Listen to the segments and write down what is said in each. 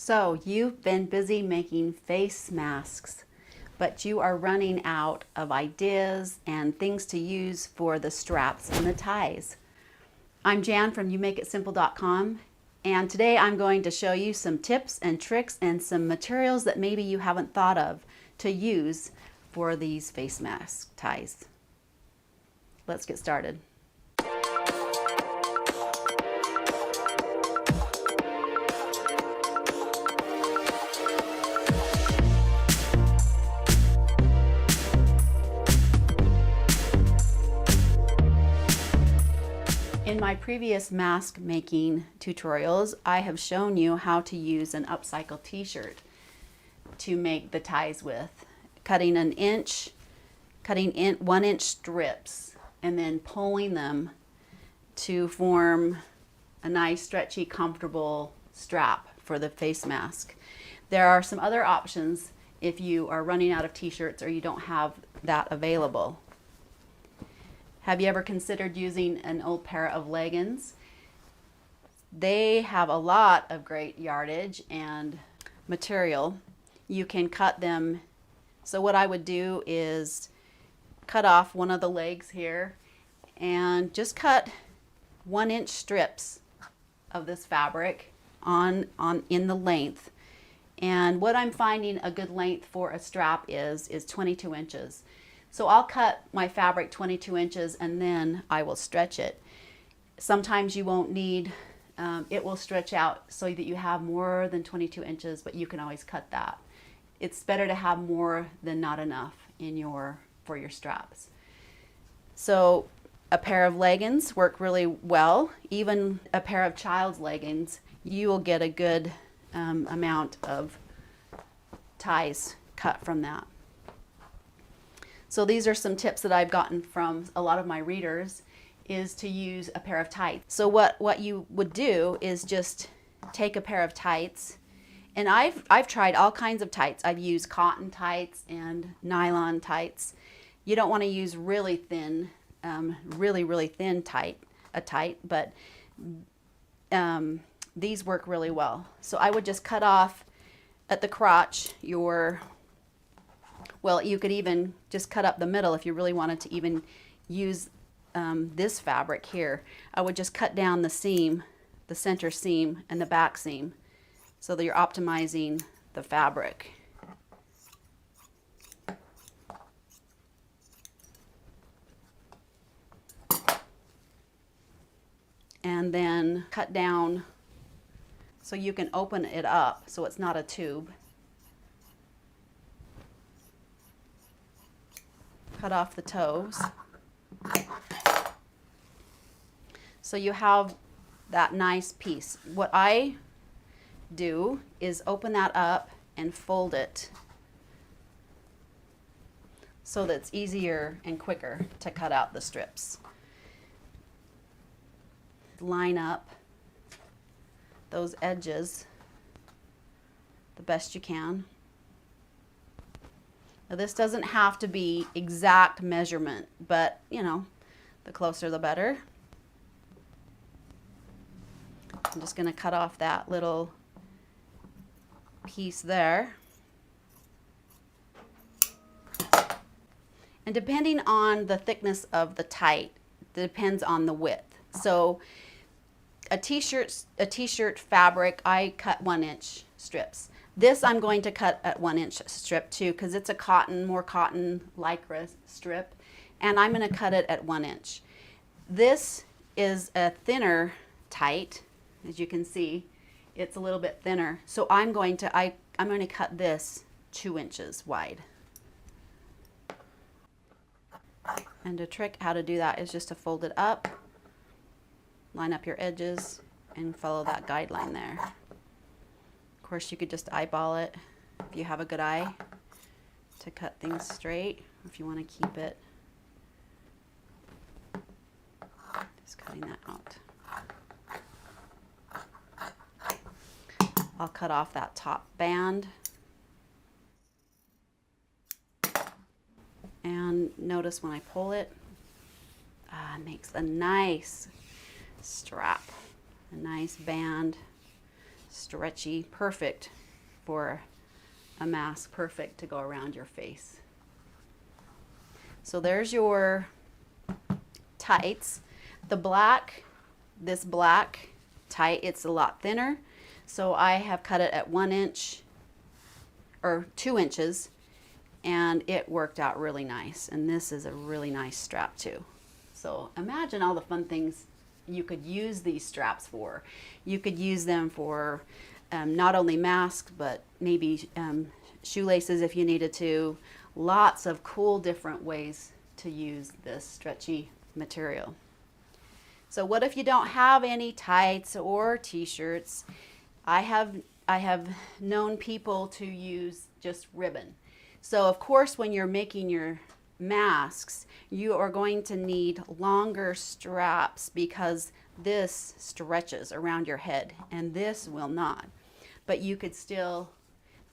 So you've been busy making face masks, but you are running out of ideas and things to use for the straps and the ties. I'm Jan from YouMakeItSimple.com, and today I'm going to show you some tips and tricks and some materials that maybe you haven't thought of to use for these face mask ties. Let's get started. In my previous mask making tutorials, I have shown you how to use an upcycled t-shirt to make the ties with. Cutting 1 inch strips and then pulling them to form a nice, stretchy, comfortable strap for the face mask. There are some other options if you are running out of t-shirts or you don't have that available. Have you ever considered using an old pair of leggings? They have a lot of great yardage and material. You can cut them. So what I would do is cut off one of the legs here and just cut 1 inch strips of this fabric in the length. And what I'm finding a good length for a strap is 22 inches. So I'll cut my fabric 22 inches and then I will stretch it. Sometimes you won't need, it will stretch out so that you have more than 22 inches, but you can always cut that. It's better to have more than not enough for your straps. So a pair of leggings work really well. Even a pair of child's leggings, you will get a good amount of ties cut from that. So these are some tips that I've gotten from a lot of my readers, is to use a pair of tights. So what you would do is just take a pair of tights, and I've tried all kinds of tights. I've used cotton tights and nylon tights. You don't want to use really thin, really thin tight, but these work really well. So I would just cut off at the crotch well, you could even just cut up the middle if you really wanted to even use this fabric here. I would just cut down the seam, the center seam and the back seam, so that you're optimizing the fabric. And then cut down so you can open it up so it's not a tube. Cut off the toes. So you have that nice piece. What I do is open that up and fold it so that it's easier and quicker to cut out the strips. Line up those edges the best you can. Now this doesn't have to be exact measurement, but you know, the closer the better. I'm just going to cut off that little piece there. And depending on the thickness of the tight, it depends on the width. So a t-shirt fabric, I cut 1 inch strips. This I'm going to cut at 1 inch strip too, because it's a more cotton lycra strip, and I'm going to cut it at 1 inch. This is a thinner tight, as you can see. It's a little bit thinner, so I'm going to cut this 2 inches wide. And a trick how to do that is just to fold it up, line up your edges, and follow that guideline there. Of course, you could just eyeball it if you have a good eye to cut things straight, if you want to keep it. Just cutting that out. I'll cut off that top band. And notice when I pull it, it makes a nice strap, a nice band stretchy, perfect for a mask, perfect to go around your face. So there's your tights. The black, this black tight, it's a lot thinner, so I have cut it at 1 inch or 2 inches, and it worked out really nice. And this is a really nice strap too. So imagine all the fun things you could use these straps for. You could use them for not only masks, but maybe shoelaces if you needed to. Lots of cool different ways to use this stretchy material. So what if you don't have any tights or t-shirts? I have known people to use just ribbon. So of course when you're making your masks, you are going to need longer straps because this stretches around your head and this will not. But you could still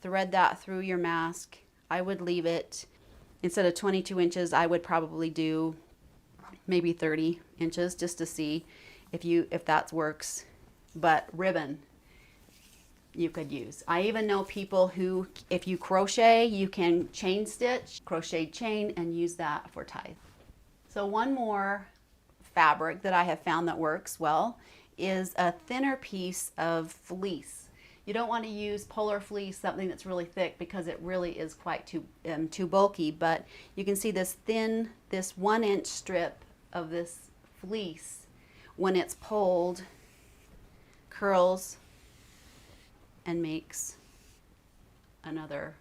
thread that through your mask. I would leave it, instead of 22 inches, I would probably do maybe 30 inches just to see if that works. But ribbon you could use. I even know people who, if you crochet, you can chain stitch, crochet chain, and use that for ties. So one more fabric that I have found that works well is a thinner piece of fleece. You don't want to use polar fleece, something that's really thick, because it really is quite too bulky, but you can see this thin, this 1 inch strip of this fleece, when it's pulled, curls and makes another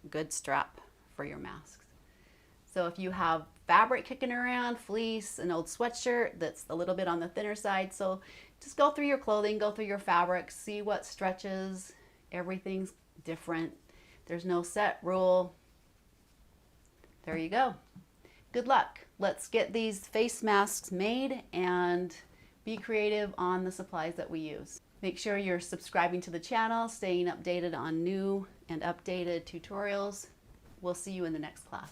good strap for your masks. So if you have fabric kicking around, fleece, an old sweatshirt that's a little bit on the thinner side, so just go through your clothing, go through your fabrics, see what stretches. Everything's different. There's no set rule. There you go. Good luck. Let's get these face masks made and be creative on the supplies that we use. Make sure you're subscribing to the channel, staying updated on new and updated tutorials. We'll see you in the next class.